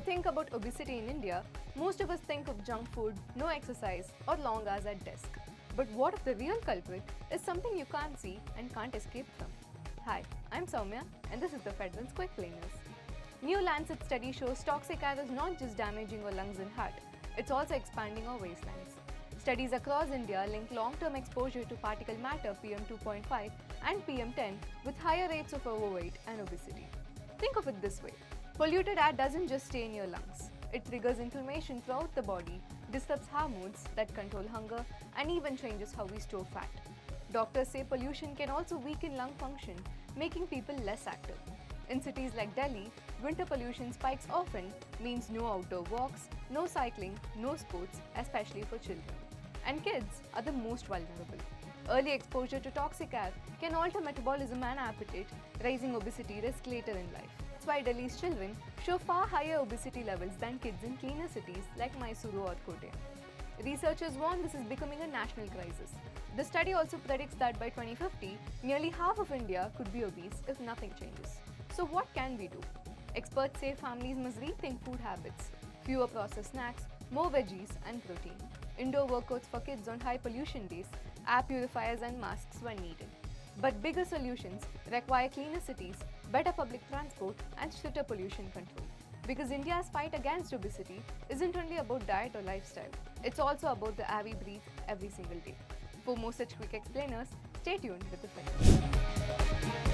think about obesity in India, most of us think of junk food, no exercise, or long hours at desk. But what if the real culprit is something you can't see and can't escape from? Hi, I'm Soumya, and this is the Federal's Quick Cleaners. New Lancet study shows toxic air is not just damaging our lungs and heart, it's also expanding our waistlines. Studies across India link long-term exposure to particle matter PM2.5 and PM10 with higher rates of overweight and obesity. Think of it this way. Polluted air doesn't just stay in your lungs. It triggers inflammation throughout the body, disrupts hormones that control hunger, and even changes how we store fat. Doctors say pollution can also weaken lung function, making people less active. In cities like Delhi, winter pollution spikes often means no outdoor walks, no cycling, no sports, especially for children. And kids are the most vulnerable. Early exposure to toxic air can alter metabolism and appetite, raising obesity risk later in life. That's why Delhi's children show far higher obesity levels than kids in cleaner cities like Mysuru or Kottayam. Researchers warn this is becoming a national crisis. The study also predicts that by 2050, nearly half of India could be obese if nothing changes. So what can we do? Experts say families must rethink food habits, fewer processed snacks, more veggies and protein, indoor workouts for kids on high pollution days, air purifiers and masks when needed. But bigger solutions require cleaner cities, better public transport and stricter pollution control. Because India's fight against obesity isn't only about diet or lifestyle, it's also about the air we breathe every single day. For more such quick explainers, stay tuned with the Federal.